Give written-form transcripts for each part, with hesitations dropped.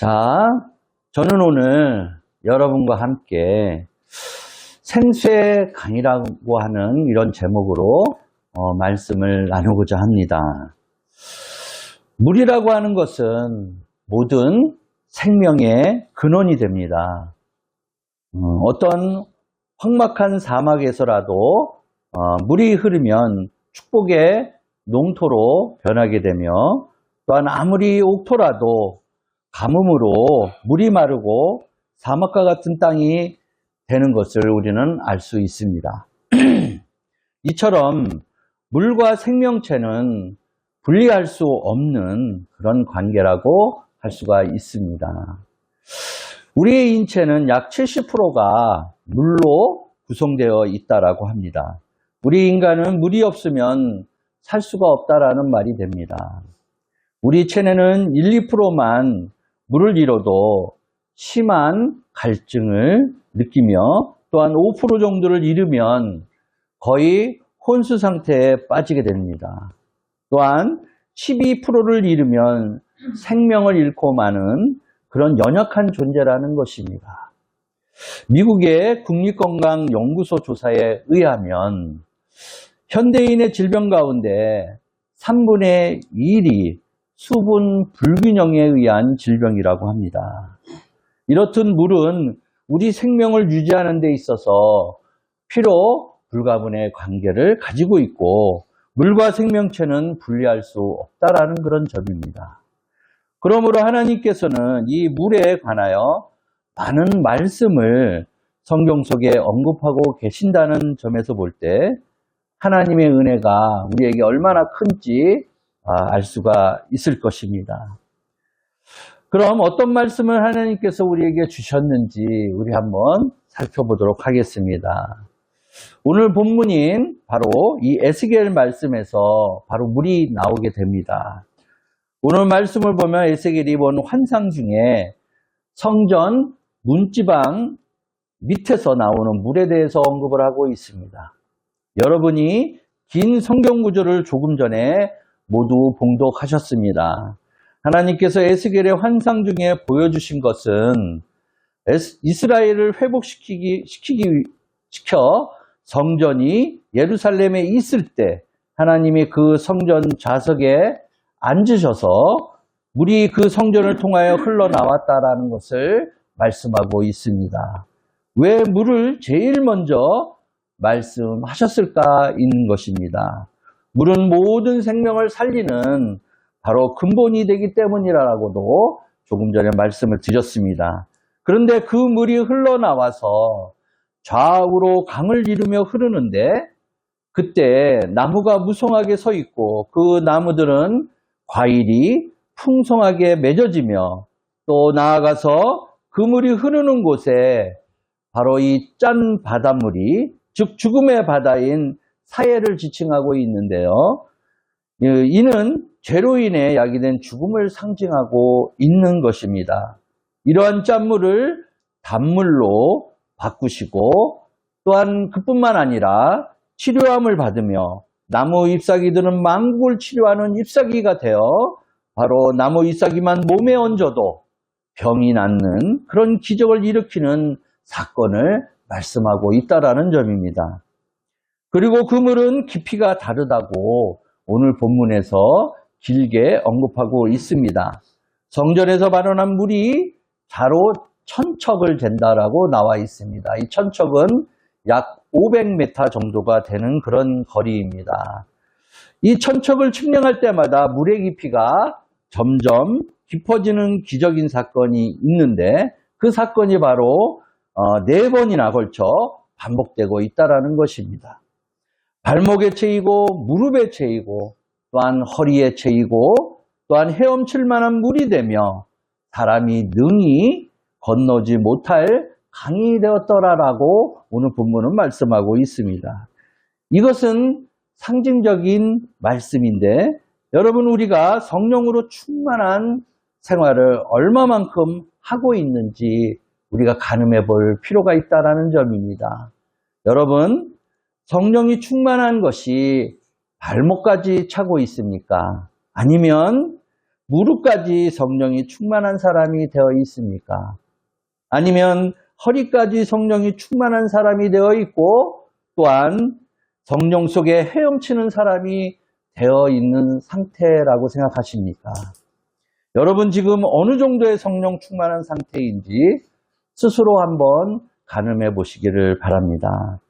자, 저는 오늘 여러분과 함께 생수의 강이라고 하는 이런 제목으로 말씀을 나누고자 합니다. 물이라고 하는 것은 모든 생명의 근원이 됩니다. 어떤 험악한 사막에서라도 물이 흐르면 축복의 농토로 변하게 되며, 또한 아무리 옥토라도 가뭄으로 물이 마르고 사막과 같은 땅이 되는 것을 우리는 알 수 있습니다. 이처럼 물과 생명체는 분리할 수 없는 그런 관계라고 할 수가 있습니다. 우리의 인체는 약 70%가 물로 구성되어 있다라고 합니다. 우리 인간은 물이 없으면 살 수가 없다라는 말이 됩니다. 우리 체내는 1, 2%만 물을 잃어도 심한 갈증을 느끼며, 또한 5% 정도를 잃으면 거의 혼수 상태에 빠지게 됩니다. 또한 12%를 잃으면 생명을 잃고 마는 그런 연약한 존재라는 것입니다. 미국의 국립건강연구소 조사에 의하면 현대인의 질병 가운데 3분의 1이 수분 불균형에 의한 질병이라고 합니다. 이렇듯 물은 우리 생명을 유지하는 데 있어서 필요 불가분의 관계를 가지고 있고, 물과 생명체는 분리할 수 없다라는 그런 점입니다. 그러므로 하나님께서는 이 물에 관하여 많은 말씀을 성경 속에 언급하고 계신다는 점에서 볼 때 하나님의 은혜가 우리에게 얼마나 큰지 알 수가 있을 것입니다. 그럼 어떤 말씀을 하나님께서 우리에게 주셨는지 우리 한번 살펴보도록 하겠습니다. 오늘 본문인 바로 이 에스겔 말씀에서 바로 물이 나오게 됩니다. 오늘 말씀을 보면 에스겔이 본 환상 중에 성전 문지방 밑에서 나오는 물에 대해서 언급을 하고 있습니다. 여러분이 긴 성경 구절을 조금 전에 모두 봉독하셨습니다. 하나님께서 에스겔의 환상 중에 보여주신 것은 이스라엘을 회복시켜 성전이 예루살렘에 있을 때 하나님이 그 성전 좌석에 앉으셔서 물이 그 성전을 통하여 흘러나왔다라는 것을 말씀하고 있습니다. 왜 물을 제일 먼저 말씀하셨을까 있는 것입니다. 물은 모든 생명을 살리는 바로 근본이 되기 때문이라고도 조금 전에 말씀을 드렸습니다. 그런데 그 물이 흘러나와서 좌우로 강을 이루며 흐르는데, 그때 나무가 무성하게 서 있고 그 나무들은 과일이 풍성하게 맺어지며, 또 나아가서 그 물이 흐르는 곳에 바로 이 짠 바닷물이, 즉 죽음의 바다인 사해를 지칭하고 있는데요. 이는 죄로 인해 야기된 죽음을 상징하고 있는 것입니다. 이러한 짠물을 단물로 바꾸시고, 또한 그뿐만 아니라 치료함을 받으며 나무 잎사귀들은 만국을 치료하는 잎사귀가 되어 바로 나무 잎사귀만 몸에 얹어도 병이 낫는 그런 기적을 일으키는 사건을 말씀하고 있다라는 점입니다. 그리고 그 물은 깊이가 다르다고 오늘 본문에서 길게 언급하고 있습니다. 성전에서 발원한 물이 자로 1000척을 된다라고 나와 있습니다. 이 1000척은 약 500m 정도가 되는 그런 거리입니다. 이 1000척을 측량할 때마다 물의 깊이가 점점 깊어지는 기적인 사건이 있는데, 그 사건이 바로 4번이나 걸쳐 반복되고 있다는 것입니다. 발목에 채이고 무릎에 채이고 또한 허리에 채이고 또한 헤엄칠 만한 물이 되며 사람이 능히 건너지 못할 강이 되었더라라고 오늘 본문은 말씀하고 있습니다. 이것은 상징적인 말씀인데, 여러분, 우리가 성령으로 충만한 생활을 얼마만큼 하고 있는지 우리가 가늠해 볼 필요가 있다는 점입니다. 여러분, 성령이 충만한 것이 발목까지 차고 있습니까? 아니면 무릎까지 성령이 충만한 사람이 되어 있습니까? 아니면 허리까지 성령이 충만한 사람이 되어 있고 또한 성령 속에 헤엄치는 사람이 되어 있는 상태라고 생각하십니까? 여러분 지금 어느 정도의 성령 충만한 상태인지 스스로 한번 가늠해 보시기를 바랍니다.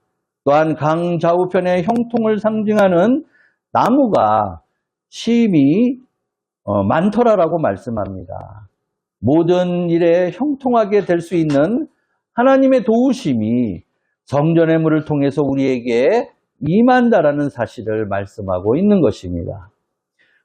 또한 강 좌우편의 형통을 상징하는 나무가 심이 많더라라고 말씀합니다. 모든 일에 형통하게 될 수 있는 하나님의 도우심이 성전의 물을 통해서 우리에게 임한다라는 사실을 말씀하고 있는 것입니다.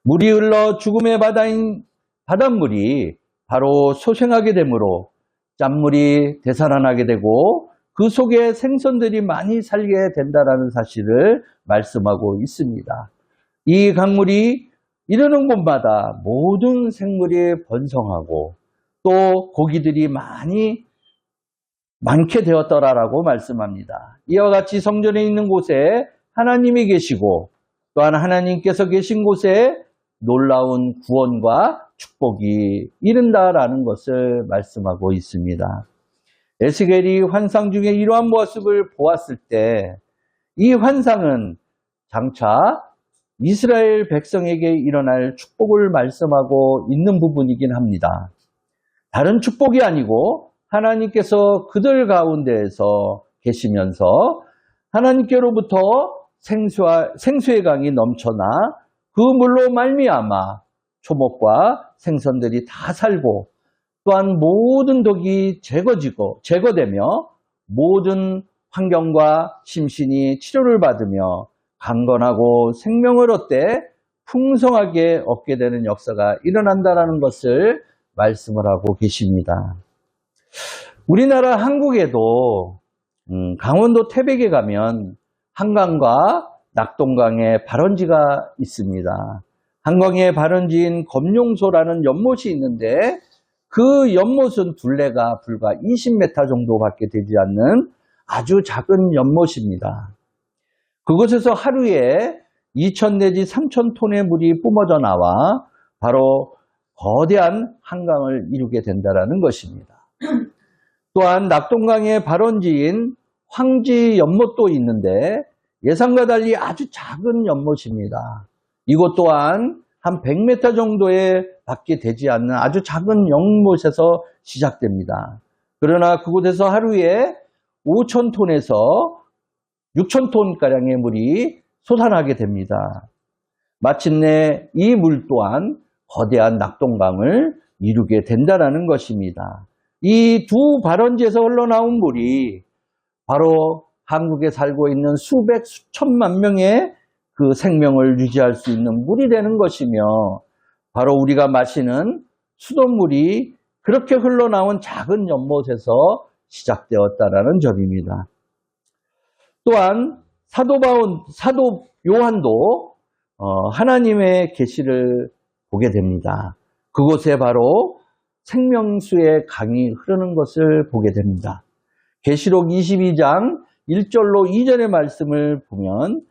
물이 흘러 죽음의 바다인 바닷물이 바로 소생하게 되므로 짠물이 되살아나게 되고 그 속에 생선들이 많이 살게 된다라는 사실을 말씀하고 있습니다. 이 강물이 이르는 곳마다 모든 생물이 번성하고 또 고기들이 많게 되었더라라고 말씀합니다. 이와 같이 성전에 있는 곳에 하나님이 계시고 또한 하나님께서 계신 곳에 놀라운 구원과 축복이 이른다라는 것을 말씀하고 있습니다. 에스겔이 환상 중에 이러한 모습을 보았을 때 이 환상은 장차 이스라엘 백성에게 일어날 축복을 말씀하고 있는 부분이긴 합니다. 다른 축복이 아니고 하나님께서 그들 가운데에서 계시면서 하나님께로부터 생수의 강이 넘쳐나 그 물로 말미암아 초목과 생선들이 다 살고 또한 모든 독이 제거되며 모든 환경과 심신이 치료를 받으며 강건하고 생명을 얻되 풍성하게 얻게 되는 역사가 일어난다는 것을 말씀을 하고 계십니다. 우리나라 한국에도 강원도 태백에 가면 한강과 낙동강의 발원지가 있습니다. 한강의 발원지인 검룡소라는 연못이 있는데 그 연못은 둘레가 불과 20m 정도밖에 되지 않는 아주 작은 연못입니다. 그곳에서 하루에 2,000 내지 3,000톤의 물이 뿜어져 나와 바로 거대한 한강을 이루게 된다는 것입니다. 또한 낙동강의 발원지인 황지 연못도 있는데 예상과 달리 아주 작은 연못입니다. 이곳 또한 한 100m 정도의 밖에 되지 않는 아주 작은 연못에서 시작됩니다. 그러나 그곳에서 하루에 5,000톤에서 6,000톤가량의 물이 솟아나게 됩니다. 마침내 이 물 또한 거대한 낙동강을 이루게 된다는 것입니다. 이 두 발원지에서 흘러나온 물이 바로 한국에 살고 있는 수백, 수천만 명의 그 생명을 유지할 수 있는 물이 되는 것이며 바로 우리가 마시는 수돗물이 그렇게 흘러나온 작은 연못에서 시작되었다라는 점입니다. 또한 사도 요한도 하나님의 계시를 보게 됩니다. 그곳에 바로 생명수의 강이 흐르는 것을 보게 됩니다. 계시록 22장 1절로 2절의 말씀을 보면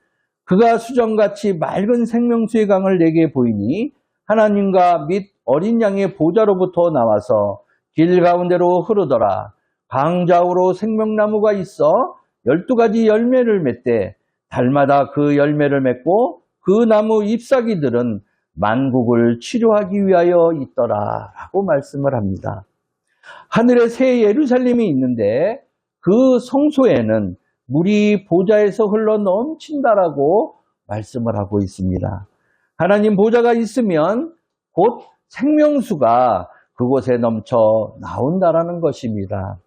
그가 수정같이 맑은 생명수의 강을 내게 보이니 하나님과 및 어린 양의 보좌로부터 나와서 길 가운데로 흐르더라. 강 좌우로 생명나무가 있어 12가지 열매를 맺되 달마다 그 열매를 맺고 그 나무 잎사귀들은 만국을 치료하기 위하여 있더라 라고 말씀을 합니다. 하늘에 새 예루살렘이 있는데 그 성소에는 물이 보좌에서 흘러 넘친다라고 말씀을 하고 있습니다. 하나님 보좌가 있으면 곧 생명수가 그곳에 넘쳐 나온다라는 것입니다.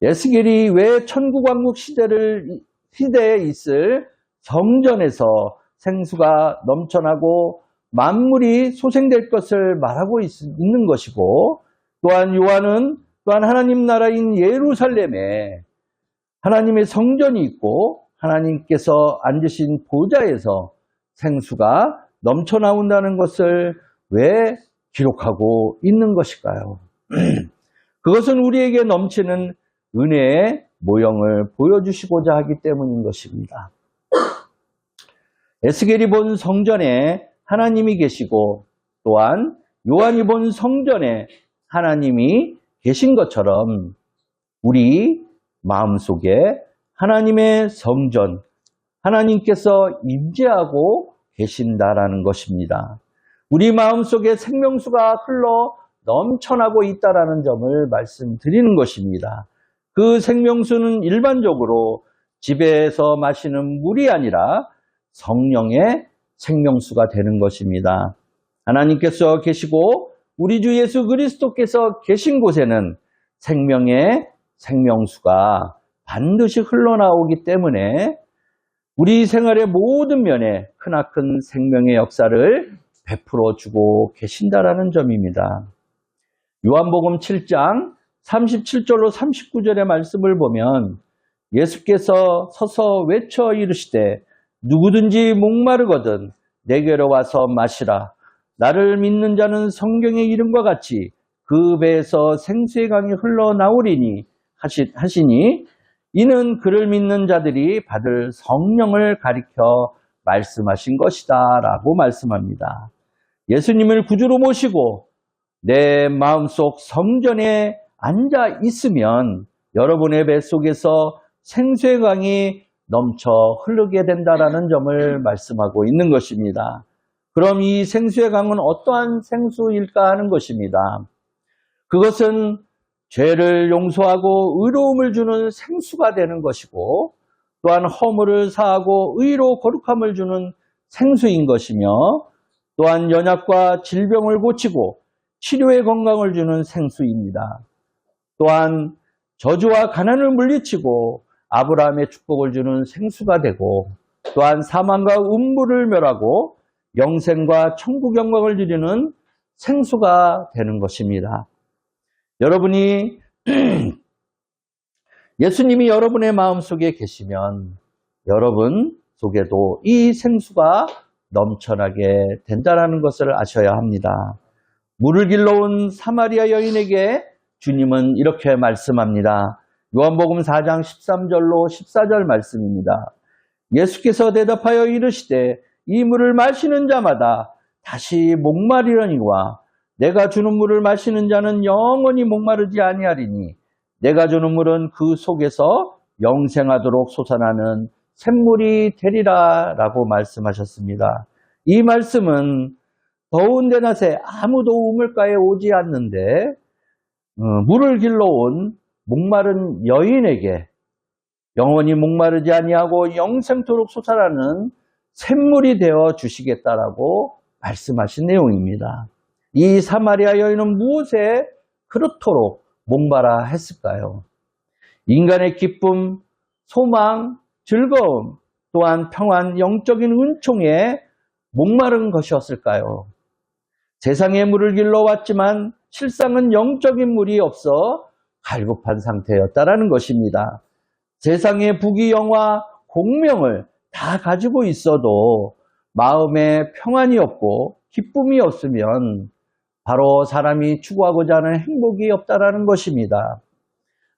에스겔이 왜 천국왕국 시대에 있을 성전에서 생수가 넘쳐나고 만물이 소생될 것을 말하고 있는 것이고 또한 요한은 또한 하나님 나라인 예루살렘에 하나님의 성전이 있고 하나님께서 앉으신 보좌에서 생수가 넘쳐나온다는 것을 왜 기록하고 있는 것일까요? 그것은 우리에게 넘치는 은혜의 모형을 보여주시고자 하기 때문인 것입니다. 에스겔이 본 성전에 하나님이 계시고 또한 요한이 본 성전에 하나님이 계신 것처럼 우리 마음속에 하나님의 성전, 하나님께서 임재하고 계신다라는 것입니다. 우리 마음속에 생명수가 흘러 넘쳐나고 있다라는 점을 말씀드리는 것입니다. 그 생명수는 일반적으로 집에서 마시는 물이 아니라 성령의 생명수가 되는 것입니다. 하나님께서 계시고 우리 주 예수 그리스도께서 계신 곳에는 생명의 생명수가 반드시 흘러나오기 때문에 우리 생활의 모든 면에 크나큰 생명의 역사를 베풀어 주고 계신다라는 점입니다. 요한복음 7장 37절로 39절의 말씀을 보면 예수께서 서서 외쳐 이르시되 누구든지 목마르거든 내게로 와서 마시라. 나를 믿는 자는 성경의 이름과 같이 그 배에서 생수의 강이 흘러나오리니 하시니 이는 그를 믿는 자들이 받을 성령을 가리켜 말씀하신 것이다 라고 말씀합니다. 예수님을 구주로 모시고 내 마음속 성전에 앉아 있으면 여러분의 뱃속에서 생수의 강이 넘쳐 흐르게 된다라는 점을 말씀하고 있는 것입니다. 그럼 이 생수의 강은 어떠한 생수일까 하는 것입니다. 그것은 죄를 용서하고 의로움을 주는 생수가 되는 것이고 또한 허물을 사하고 의로 거룩함을 주는 생수인 것이며 또한 연약과 질병을 고치고 치료의 건강을 주는 생수입니다. 또한 저주와 가난을 물리치고 아브라함의 축복을 주는 생수가 되고 또한 사망과 음부를 멸하고 영생과 천국 영광을 누리는 생수가 되는 것입니다. 여러분이 예수님이 여러분의 마음속에 계시면 여러분 속에도 이 생수가 넘쳐나게 된다는 것을 아셔야 합니다. 물을 길러온 사마리아 여인에게 주님은 이렇게 말씀합니다. 요한복음 4장 13절로 14절 말씀입니다. 예수께서 대답하여 이르시되 이 물을 마시는 자마다 다시 목마르려니와 내가 주는 물을 마시는 자는 영원히 목마르지 아니하리니 내가 주는 물은 그 속에서 영생하도록 솟아나는 샘물이 되리라 라고 말씀하셨습니다. 이 말씀은 더운 대낮에 아무도 우물가에 오지 않는데 물을 길러온 목마른 여인에게 영원히 목마르지 아니하고 영생토록 솟아나는 샘물이 되어 주시겠다라고 말씀하신 내용입니다. 이 사마리아 여인은 무엇에 그렇도록 목마라 했을까요? 인간의 기쁨, 소망, 즐거움, 또한 평안, 영적인 은총에 목마른 것이었을까요? 세상의 물을 길러왔지만 실상은 영적인 물이 없어 갈급한 상태였다라는 것입니다. 세상의 부귀영화, 공명을 다 가지고 있어도 마음에 평안이 없고 기쁨이 없으면 바로 사람이 추구하고자 하는 행복이 없다라는 것입니다.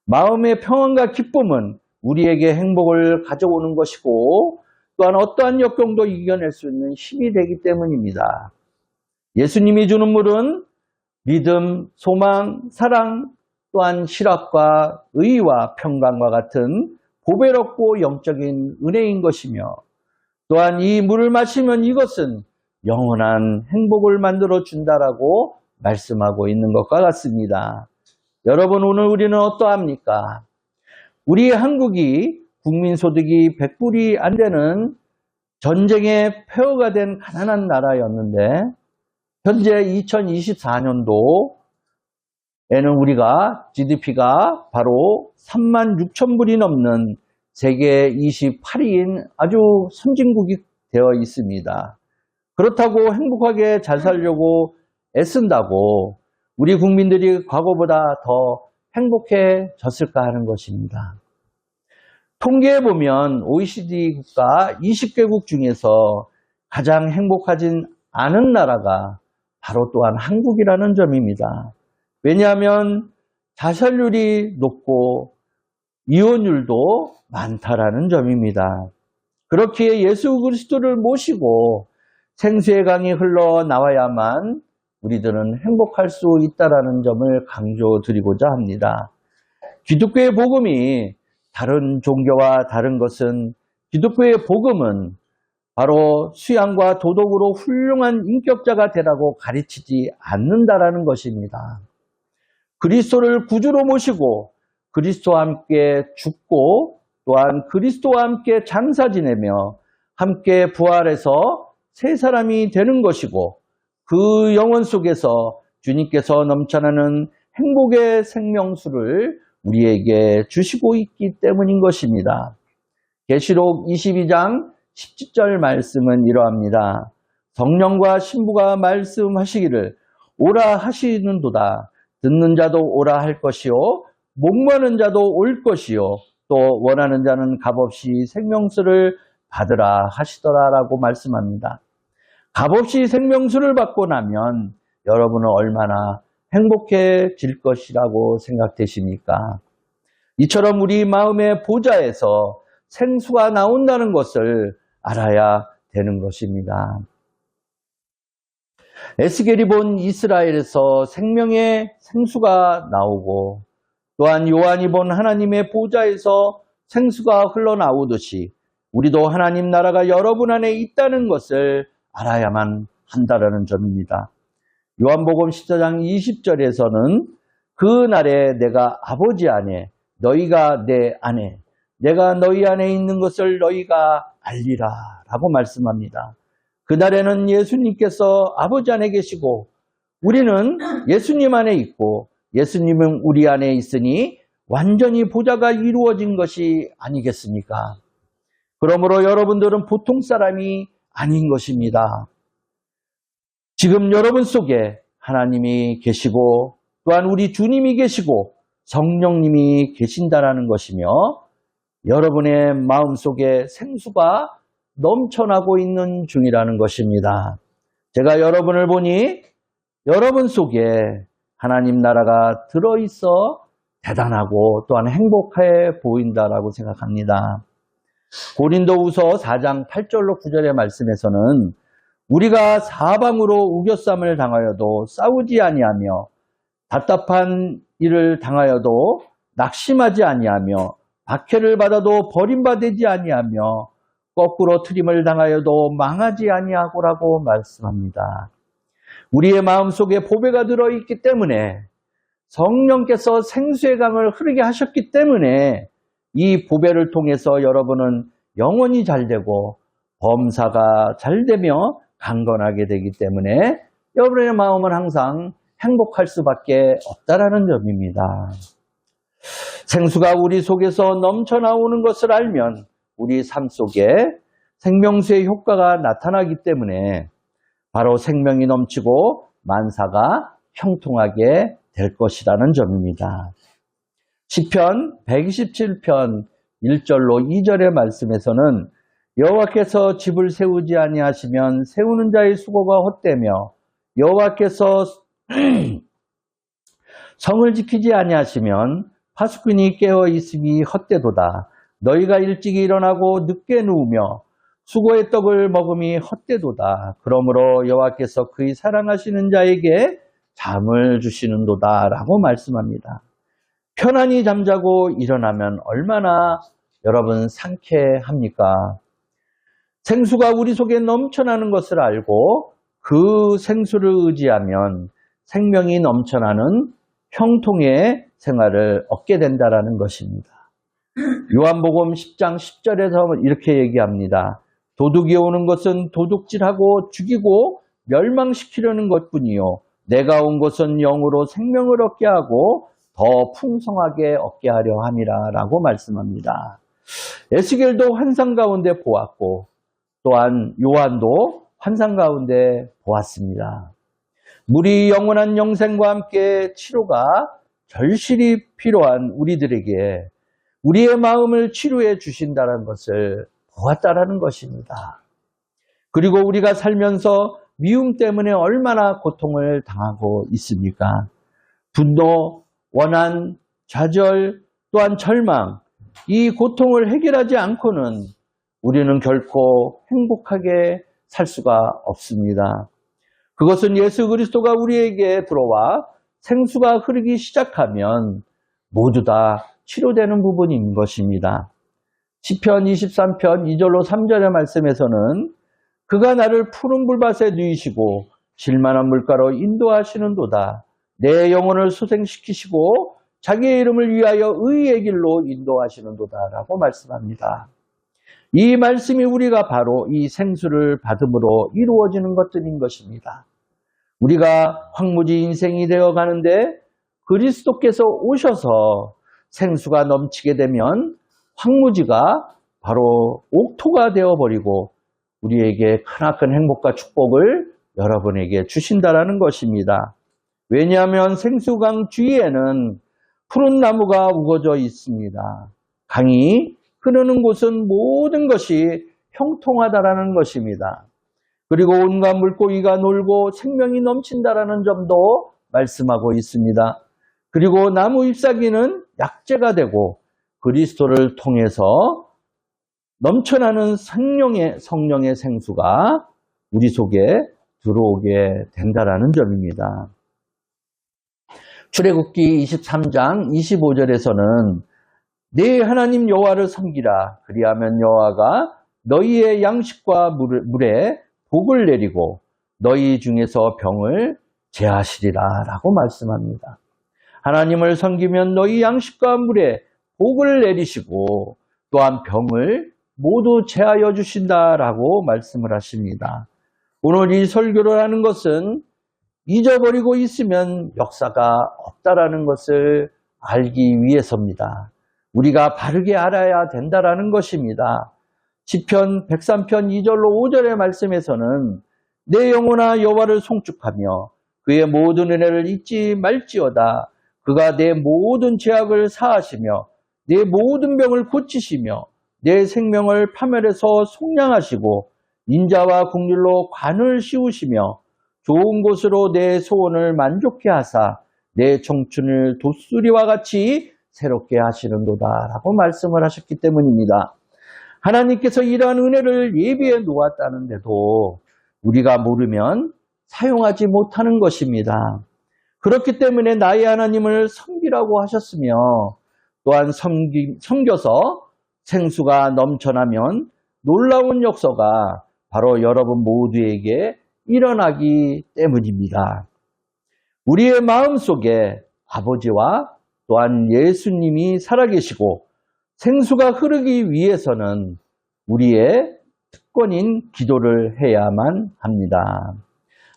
마음의 평안과 기쁨은 우리에게 행복을 가져오는 것이고 또한 어떠한 역경도 이겨낼 수 있는 힘이 되기 때문입니다. 예수님이 주는 물은 믿음, 소망, 사랑, 또한 실학과 의와 평강과 같은 보배롭고 영적인 은혜인 것이며 또한 이 물을 마시면 이것은 영원한 행복을 만들어 준다라고 말씀하고 있는 것과 같습니다. 여러분, 오늘 우리는 어떠합니까? 우리 한국이 국민소득이 100불이 안 되는 전쟁의 폐허가 된 가난한 나라였는데 현재 2024년도에는 우리가 GDP가 바로 36,000불이 넘는 세계 28위인 아주 선진국이 되어 있습니다. 그렇다고 행복하게 잘 살려고 애쓴다고 우리 국민들이 과거보다 더 행복해졌을까 하는 것입니다. 통계에 보면 OECD 국가 20개국 중에서 가장 행복하진 않은 나라가 바로 또한 한국이라는 점입니다. 왜냐하면 자살률이 높고 이혼율도 많다라는 점입니다. 그렇기에 예수 그리스도를 모시고 생수의 강이 흘러나와야만 우리들은 행복할 수 있다는 점을 강조드리고자 합니다. 기독교의 복음이 다른 종교와 다른 것은 기독교의 복음은 바로 수양과 도덕으로 훌륭한 인격자가 되라고 가르치지 않는다라는 것입니다. 그리스도를 구주로 모시고 그리스도와 함께 죽고 또한 그리스도와 함께 장사 지내며 함께 부활해서 새 사람이 되는 것이고 그 영혼 속에서 주님께서 넘쳐나는 행복의 생명수를 우리에게 주시고 있기 때문인 것입니다. 계시록 22장 17절 말씀은 이러합니다. 성령과 신부가 말씀하시기를 오라 하시는도다. 듣는 자도 오라 할 것이요 목마른 자도 올 것이요 또 원하는 자는 값없이 생명수를 받으라 하시더라라고 말씀합니다. 값없이 생명수를 받고 나면 여러분은 얼마나 행복해질 것이라고 생각되십니까? 이처럼 우리 마음의 보좌에서 생수가 나온다는 것을 알아야 되는 것입니다. 에스겔이 본 이스라엘에서 생명의 생수가 나오고 또한 요한이 본 하나님의 보좌에서 생수가 흘러나오듯이 우리도 하나님 나라가 여러분 안에 있다는 것을 알아야만 한다는 점입니다. 요한복음 14장 20절에서는 그 날에 내가 아버지 안에 너희가 내 안에 내가 너희 안에 있는 것을 너희가 알리라 라고 말씀합니다. 그날에는 예수님께서 아버지 안에 계시고 우리는 예수님 안에 있고 예수님은 우리 안에 있으니 완전히 보좌가 이루어진 것이 아니겠습니까? 그러므로 여러분들은 보통 사람이 아닌 것입니다. 지금 여러분 속에 하나님이 계시고 또한 우리 주님이 계시고 성령님이 계신다라는 것이며 여러분의 마음속에 생수가 넘쳐나고 있는 중이라는 것입니다. 제가 여러분을 보니 여러분 속에 하나님 나라가 들어있어 대단하고 또한 행복해 보인다라고 생각합니다. 고린도후서 4장 8절로 9절의 말씀에서는 우리가 사방으로 우겨쌈을 당하여도 싸우지 아니하며 답답한 일을 당하여도 낙심하지 아니하며 박해를 받아도 버림받지 아니하며 거꾸로 트림을 당하여도 망하지 아니하고라고 말씀합니다. 우리의 마음속에 보배가 들어있기 때문에 성령께서 생수의 강을 흐르게 하셨기 때문에 이 보배를 통해서 여러분은 영혼이 잘되고 범사가 잘되며 강건하게 되기 때문에 여러분의 마음은 항상 행복할 수밖에 없다라는 점입니다. 생수가 우리 속에서 넘쳐나오는 것을 알면 우리 삶 속에 생명수의 효과가 나타나기 때문에 바로 생명이 넘치고 만사가 형통하게 될 것이라는 점입니다. 시편 127편 1절로 2절의 말씀에서는 여호와께서 집을 세우지 아니하시면 세우는 자의 수고가 헛되며 여호와께서 성을 지키지 아니하시면 파수꾼이 깨어 있음이 헛되도다. 너희가 일찍 일어나고 늦게 누우며 수고의 떡을 먹음이 헛되도다. 그러므로 여호와께서 그의 사랑하시는 자에게 잠을 주시는도다 라고 말씀합니다. 편안히 잠자고 일어나면 얼마나 여러분 상쾌합니까? 생수가 우리 속에 넘쳐나는 것을 알고 그 생수를 의지하면 생명이 넘쳐나는 형통의 생활을 얻게 된다는 것입니다. 요한복음 10장 10절에서 이렇게 얘기합니다. 도둑이 오는 것은 도둑질하고 죽이고 멸망시키려는 것뿐이요. 내가 온 것은 영으로 생명을 얻게 하고 더 풍성하게 얻게 하려 함이라 라고 말씀합니다. 에스겔도 환상 가운데 보았고 또한 요한도 환상 가운데 보았습니다. 우리 영원한 영생과 함께 치료가 절실히 필요한 우리들에게 우리의 마음을 치료해 주신다는 것을 보았다라는 것입니다. 그리고 우리가 살면서 미움 때문에 얼마나 고통을 당하고 있습니까? 분노, 원한, 좌절, 또한 절망, 이 고통을 해결하지 않고는 우리는 결코 행복하게 살 수가 없습니다. 그것은 예수 그리스도가 우리에게 들어와 생수가 흐르기 시작하면 모두 다 치료되는 부분인 것입니다. 시편 23편 2절로 3절의 말씀에서는 그가 나를 푸른 불밭에 누이시고 질만한 물가로 인도하시는도다. 내 영혼을 소생시키시고 자기의 이름을 위하여 의의 길로 인도하시는도다 라고 말씀합니다. 이 말씀이 우리가 바로 이 생수를 받음으로 이루어지는 것들인 것입니다. 우리가 황무지 인생이 되어 가는데 그리스도께서 오셔서 생수가 넘치게 되면 황무지가 바로 옥토가 되어버리고 우리에게 크나큰 행복과 축복을 여러분에게 주신다라는 것입니다. 왜냐하면 생수강 주위에는 푸른 나무가 우거져 있습니다. 강이 흐르는 곳은 모든 것이 형통하다라는 것입니다. 그리고 온갖 물고기가 놀고 생명이 넘친다라는 점도 말씀하고 있습니다. 그리고 나무 잎사귀는 약재가 되고 그리스도를 통해서 넘쳐나는 성령의 생수가 우리 속에 들어오게 된다라는 점입니다. 출애굽기 23장 25절에서는 네 하나님 여호와를 섬기라. 그리하면 여호와가 너희의 양식과 물에 복을 내리고 너희 중에서 병을 제하시리라 라고 말씀합니다. 하나님을 섬기면 너희 양식과 물에 복을 내리시고 또한 병을 모두 제하여 주신다라고 말씀을 하십니다. 오늘 이 설교를 하는 것은 잊어버리고 있으면 역사가 없다라는 것을 알기 위해서입니다. 우리가 바르게 알아야 된다라는 것입니다. 시편 103편 2절로 5절의 말씀에서는 내 영혼아 여호와를 송축하며 그의 모든 은혜를 잊지 말지어다. 그가 내 모든 죄악을 사하시며 내 모든 병을 고치시며 내 생명을 파멸해서 속량하시고 인자와 긍휼로 관을 씌우시며 좋은 곳으로 내 소원을 만족케 하사 내 청춘을 독수리와 같이 새롭게 하시는도다 라고 말씀을 하셨기 때문입니다. 하나님께서 이러한 은혜를 예비해 놓았다는데도 우리가 모르면 사용하지 못하는 것입니다. 그렇기 때문에 나의 하나님을 섬기라고 하셨으며 또한 섬겨서 생수가 넘쳐나면 놀라운 역사가 바로 여러분 모두에게 일어나기 때문입니다. 우리의 마음속에 아버지와 또한 예수님이 살아계시고 생수가 흐르기 위해서는 우리의 특권인 기도를 해야만 합니다.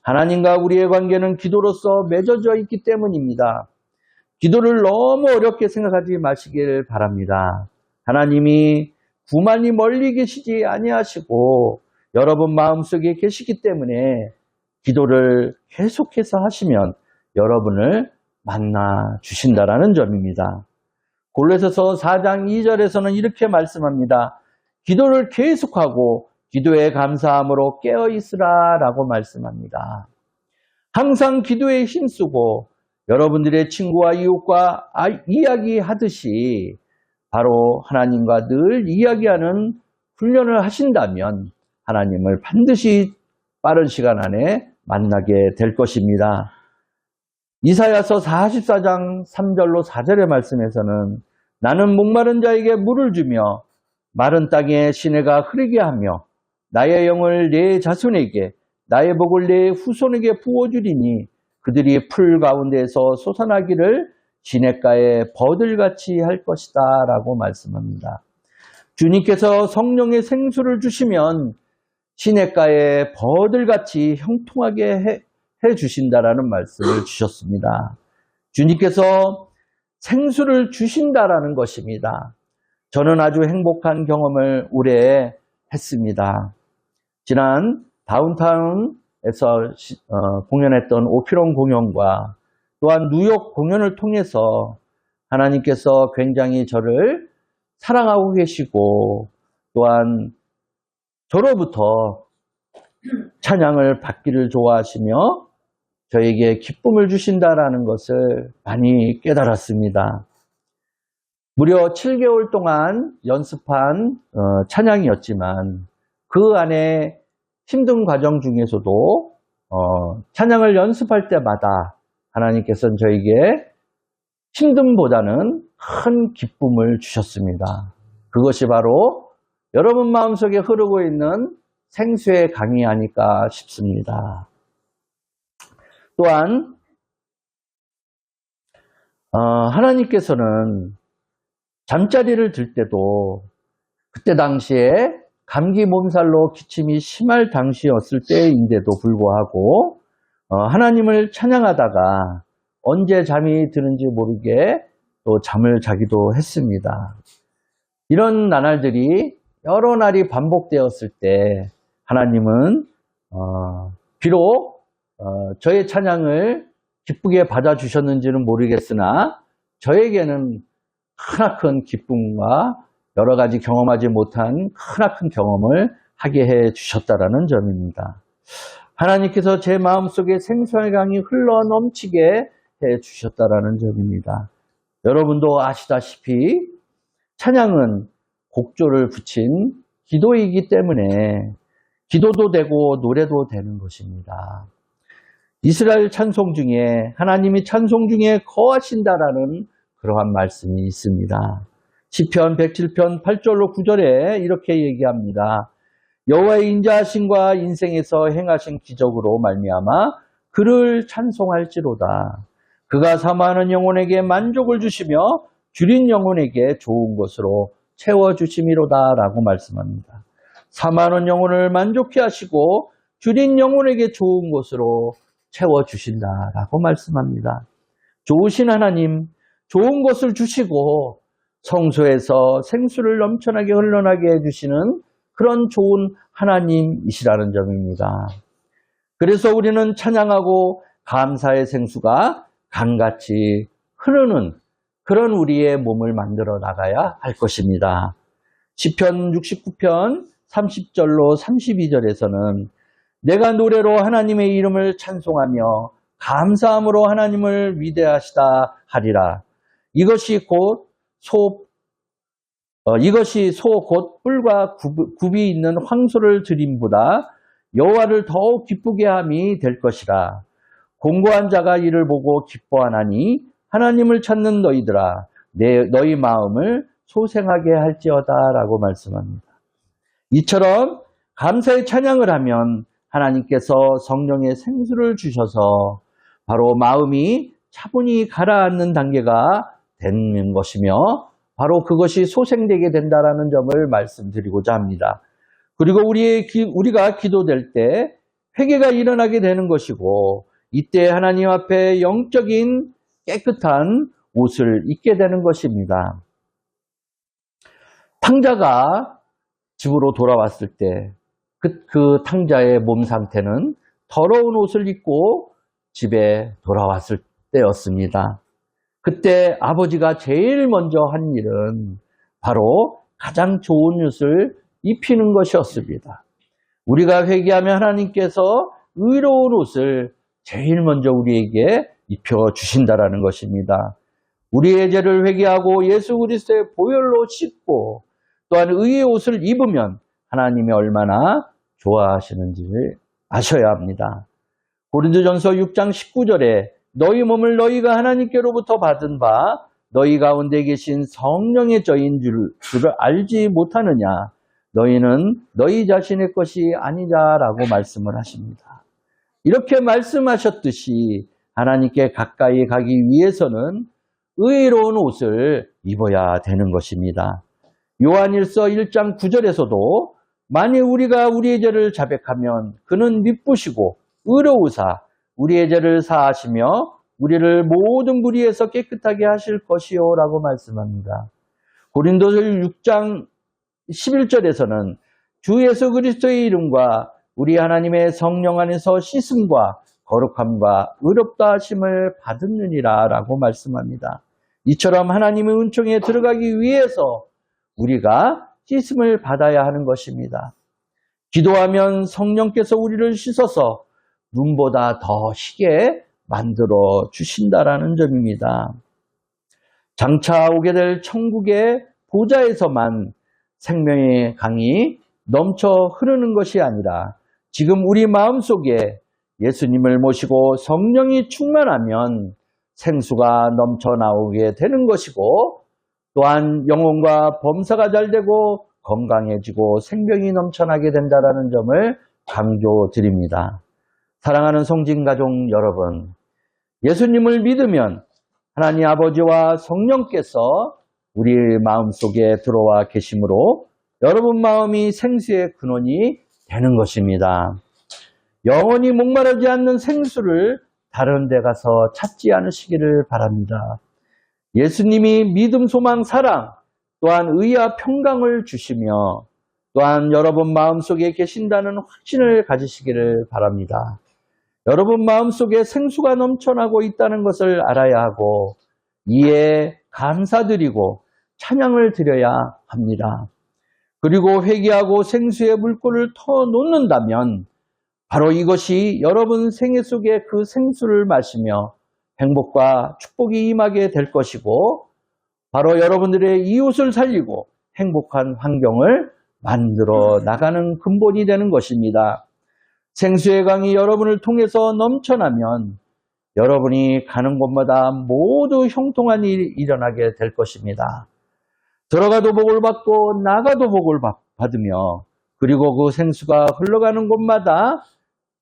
하나님과 우리의 관계는 기도로서 맺어져 있기 때문입니다. 기도를 너무 어렵게 생각하지 마시길 바랍니다. 하나님이 구만이 멀리 계시지 아니하시고 여러분 마음속에 계시기 때문에 기도를 계속해서 하시면 여러분을 만나 주신다라는 점입니다. 골로새서 4장 2절에서는 이렇게 말씀합니다. 기도를 계속하고 기도에 감사함으로 깨어있으라 라고 말씀합니다. 항상 기도에 힘쓰고 여러분들의 친구와 이웃과 이야기하듯이 바로 하나님과 늘 이야기하는 훈련을 하신다면 하나님을 반드시 빠른 시간 안에 만나게 될 것입니다. 이사야서 44장 3절로 4절의 말씀에서는 나는 목마른 자에게 물을 주며 마른 땅에 시내가 흐르게 하며 나의 영을 내 자손에게 나의 복을 내 후손에게 부어주리니 그들이 풀 가운데에서 솟아나기를 시냇가에 버들같이 할 것이다 라고 말씀합니다. 주님께서 성령의 생수를 주시면 시냇가에 버들같이 형통하게 해주신다라는 말씀을 주셨습니다. 주님께서 생수를 주신다라는 것입니다. 저는 아주 행복한 경험을 올해 했습니다. 지난 다운타운에서 공연했던 오피론 공연과 또한 뉴욕 공연을 통해서 하나님께서 굉장히 저를 사랑하고 계시고 또한 저로부터 찬양을 받기를 좋아하시며 저에게 기쁨을 주신다라는 것을 많이 깨달았습니다. 무려 7개월 동안 연습한 찬양이었지만 그 안에 힘든 과정 중에서도 찬양을 연습할 때마다 하나님께서는 저에게 힘듦보다는 큰 기쁨을 주셨습니다. 그것이 바로 여러분 마음속에 흐르고 있는 생수의 강이 아닐까 싶습니다. 또한 하나님께서는 잠자리를 들 때도 그때 당시에 감기 몸살로 기침이 심할 당시였을 때인데도 불구하고 하나님을 찬양하다가 언제 잠이 드는지 모르게 또 잠을 자기도 했습니다. 이런 나날들이 여러 날이 반복되었을 때 하나님은 비록 저의 찬양을 기쁘게 받아주셨는지는 모르겠으나 저에게는 크나큰 기쁨과 여러 가지 경험하지 못한 크나큰 경험을 하게 해 주셨다라는 점입니다. 하나님께서 제 마음속에 생수의 강이 흘러 넘치게 해 주셨다라는 점입니다. 여러분도 아시다시피 찬양은 곡조를 붙인 기도이기 때문에 기도도 되고 노래도 되는 것입니다. 이스라엘 찬송 중에 하나님이 찬송 중에 거하신다라는 그러한 말씀이 있습니다. 시편 107편 8절로 9절에 이렇게 얘기합니다. 여호와의 인자하심과 인생에서 행하신 기적으로 말미암아 그를 찬송할지로다. 그가 사모하는 영혼에게 만족을 주시며 줄인 영혼에게 좋은 것으로 채워주심이로다 라고 말씀합니다. 사모하는 영혼을 만족케 하시고 줄인 영혼에게 좋은 것으로 채워주신다라고 말씀합니다. 좋으신 하나님, 좋은 것을 주시고 성소에서 생수를 넘쳐나게 흘러나게 해주시는 그런 좋은 하나님이시라는 점입니다. 그래서 우리는 찬양하고 감사의 생수가 강같이 흐르는 그런 우리의 몸을 만들어 나가야 할 것입니다. 시편 69편 30절로 32절에서는 내가 노래로 하나님의 이름을 찬송하며 감사함으로 하나님을 위대하시다 하리라. 이것이 소 곧 뿔과 굽이 있는 황소를 드림보다 여호와를 더욱 기쁘게 함이 될 것이라. 공고한 자가 이를 보고 기뻐하나니 하나님을 찾는 너희들아 너희 마음을 소생하게 할지어다 라고 말씀합니다. 이처럼 감사의 찬양을 하면 하나님께서 성령의 생수를 주셔서 바로 마음이 차분히 가라앉는 단계가 되는 것이며 바로 그것이 소생되게 된다는 점을 말씀드리고자 합니다. 그리고 우리가 기도될 때 회개가 일어나게 되는 것이고 이때 하나님 앞에 영적인 깨끗한 옷을 입게 되는 것입니다. 탕자가 집으로 돌아왔을 때 그 탕자의 몸 상태는 더러운 옷을 입고 집에 돌아왔을 때였습니다. 그때 아버지가 제일 먼저 한 일은 바로 가장 좋은 옷을 입히는 것이었습니다. 우리가 회개하면 하나님께서 의로운 옷을 제일 먼저 우리에게 입혀주신다라는 것입니다. 우리의 죄를 회개하고 예수 그리스도의 보혈로 씻고 또한 의의 옷을 입으면 하나님이 얼마나 좋아하시는지를 아셔야 합니다. 고린도전서 6장 19절에 너희 몸을 너희가 하나님께로부터 받은 바 너희 가운데 계신 성령의 저인 줄을 알지 못하느냐. 너희는 너희 자신의 것이 아니자라고 말씀을 하십니다. 이렇게 말씀하셨듯이 하나님께 가까이 가기 위해서는 의로운 옷을 입어야 되는 것입니다. 요한일서 1장 9절에서도 만일 우리가 우리의 죄를 자백하면 그는 미쁘시고 의로우사 우리의 죄를 사하시며 우리를 모든 불의에서 깨끗하게 하실 것이요 라고 말씀합니다. 고린도서 6장 11절에서는 주 예수 그리스도의 이름과 우리 하나님의 성령 안에서 씻음과 거룩함과 의롭다 하심을 받느니라 라고 말씀합니다. 이처럼 하나님의 은총에 들어가기 위해서 우리가 씻음을 받아야 하는 것입니다. 기도하면 성령께서 우리를 씻어서 눈보다 더 희게 만들어 주신다라는 점입니다. 장차 오게 될 천국의 보좌에서만 생명의 강이 넘쳐 흐르는 것이 아니라 지금 우리 마음속에 예수님을 모시고 성령이 충만하면 생수가 넘쳐나오게 되는 것이고, 또한 영혼과 범사가 잘 되고 건강해지고 생명이 넘쳐나게 된다는 점을 강조드립니다. 사랑하는 성진가족 여러분, 예수님을 믿으면 하나님 아버지와 성령께서 우리 마음속에 들어와 계시므로 여러분 마음이 생수의 근원이 되는 것입니다. 영원히 목마르지 않는 생수를 다른 데 가서 찾지 않으시기를 바랍니다. 예수님이 믿음, 소망, 사랑, 또한 의와 평강을 주시며 또한 여러분 마음속에 계신다는 확신을 가지시기를 바랍니다. 여러분 마음속에 생수가 넘쳐나고 있다는 것을 알아야 하고 이에 감사드리고 찬양을 드려야 합니다. 그리고 회개하고 생수의 물꼬를 터놓는다면 바로 이것이 여러분 생애 속에 그 생수를 마시며 행복과 축복이 임하게 될 것이고, 바로 여러분들의 이웃을 살리고 행복한 환경을 만들어 나가는 근본이 되는 것입니다. 생수의 강이 여러분을 통해서 넘쳐나면 여러분이 가는 곳마다 모두 형통한 일이 일어나게 될 것입니다. 들어가도 복을 받고 나가도 복을 받으며, 그리고 그 생수가 흘러가는 곳마다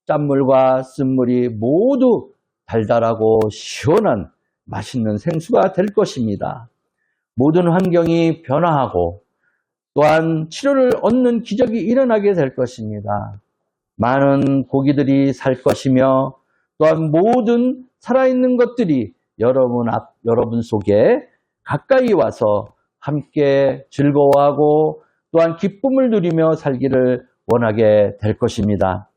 짠물과 쓴물이 모두 달달하고 시원한 맛있는 생수가 될 것입니다. 모든 환경이 변화하고 또한 치료를 얻는 기적이 일어나게 될 것입니다. 많은 고기들이 살 것이며 또한 모든 살아있는 것들이 여러분 속에 가까이 와서 함께 즐거워하고 또한 기쁨을 누리며 살기를 원하게 될 것입니다.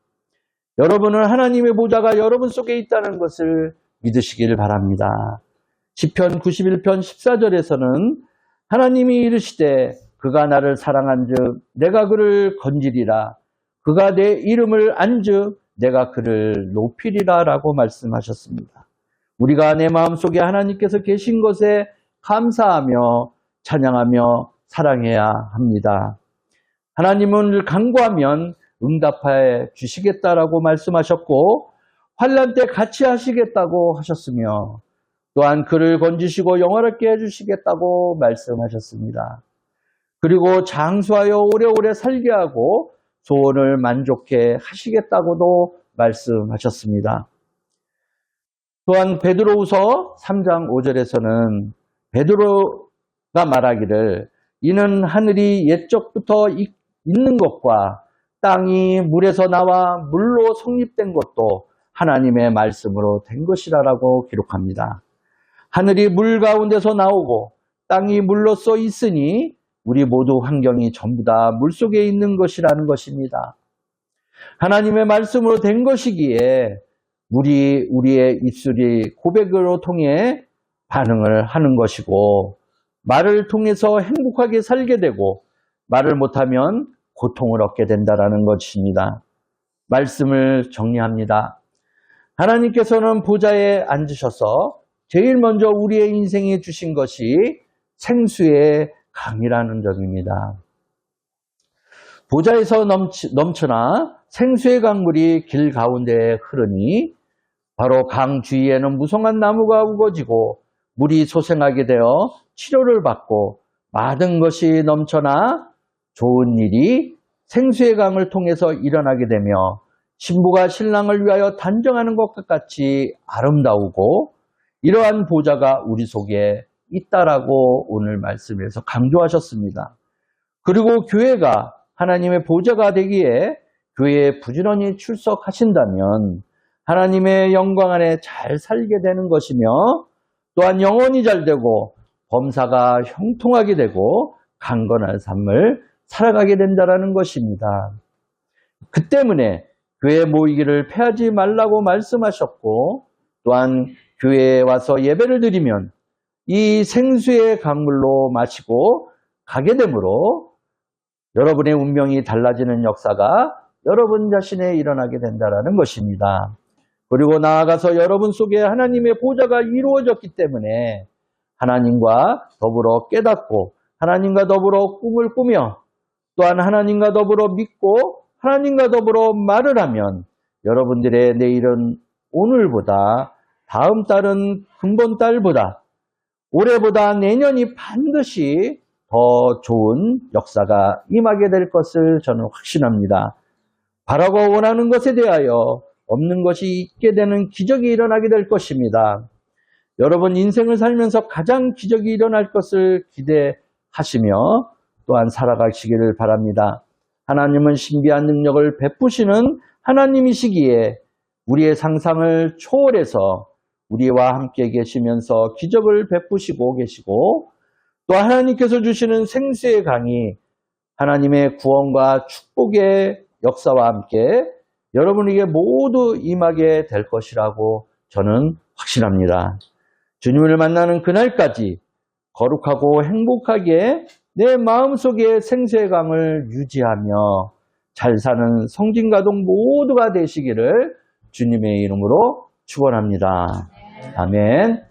여러분은 하나님의 보좌가 여러분 속에 있다는 것을 믿으시길 바랍니다. 시편 91편 14절에서는 하나님이 이르시되 그가 나를 사랑한즉 내가 그를 건지리라. 그가 내 이름을 안즉 내가 그를 높이리라 라고 말씀하셨습니다. 우리가 내 마음속에 하나님께서 계신 것에 감사하며 찬양하며 사랑해야 합니다. 하나님을 간구하면 응답해 주시겠다라고 말씀하셨고 환난 때 같이 하시겠다고 하셨으며 또한 그를 건지시고 영화롭게 해주시겠다고 말씀하셨습니다. 그리고 장수하여 오래오래 살게 하고 소원을 만족해 하시겠다고도 말씀하셨습니다. 또한 베드로후서 3장 5절에서는 베드로가 말하기를 이는 하늘이 옛적부터 있는 것과 땅이 물에서 나와 물로 성립된 것도 하나님의 말씀으로 된 것이라고 기록합니다. 하늘이 물 가운데서 나오고 땅이 물로써 있으니 우리 모두 환경이 전부 다 물속에 있는 것이라는 것입니다. 하나님의 말씀으로 된 것이기에 우리의 입술이 고백으로 통해 반응을 하는 것이고 말을 통해서 행복하게 살게 되고 말을 못하면 고통을 얻게 된다는 것입니다. 말씀을 정리합니다. 하나님께서는 보좌에 앉으셔서 제일 먼저 우리의 인생에 주신 것이 생수의 강이라는 점입니다. 보좌에서 넘쳐나 생수의 강물이 길 가운데 흐르니 바로 강 주위에는 무성한 나무가 우거지고 물이 솟아나게 되어 치료를 받고 많은 것이 넘쳐나 좋은 일이 생수의 강을 통해서 일어나게 되며 신부가 신랑을 위하여 단정하는 것과 같이 아름다우고 이러한 보좌가 우리 속에 있다라고 오늘 말씀에서 강조하셨습니다. 그리고 교회가 하나님의 보좌가 되기에 교회에 부지런히 출석하신다면 하나님의 영광 안에 잘 살게 되는 것이며 또한 영혼이 잘 되고 범사가 형통하게 되고 강건한 삶을 살아가게 된다는 것입니다. 그 때문에 교회에 모이기를 패하지 말라고 말씀하셨고 또한 교회에 와서 예배를 드리면 이 생수의 강물로 마시고 가게 되므로 여러분의 운명이 달라지는 역사가 여러분 자신에 일어나게 된다는 것입니다. 그리고 나아가서 여러분 속에 하나님의 보좌가 이루어졌기 때문에 하나님과 더불어 깨닫고 하나님과 더불어 꿈을 꾸며 또한 하나님과 더불어 믿고 하나님과 더불어 말을 하면 여러분들의 내일은 오늘보다, 다음 달은 근본 달보다, 올해보다 내년이 반드시 더 좋은 역사가 임하게 될 것을 저는 확신합니다. 바라고 원하는 것에 대하여 없는 것이 있게 되는 기적이 일어나게 될 것입니다. 여러분 인생을 살면서 가장 기적이 일어날 것을 기대하시며 또한 살아가시기를 바랍니다. 하나님은 신비한 능력을 베푸시는 하나님이시기에 우리의 상상을 초월해서 우리와 함께 계시면서 기적을 베푸시고 계시고, 또 하나님께서 주시는 생수의 강이 하나님의 구원과 축복의 역사와 함께 여러분에게 모두 임하게 될 것이라고 저는 확신합니다. 주님을 만나는 그날까지 거룩하고 행복하게 내 마음속에 생수의 강을 유지하며 잘 사는 성진가족 모두가 되시기를 주님의 이름으로 축원합니다. 아멘.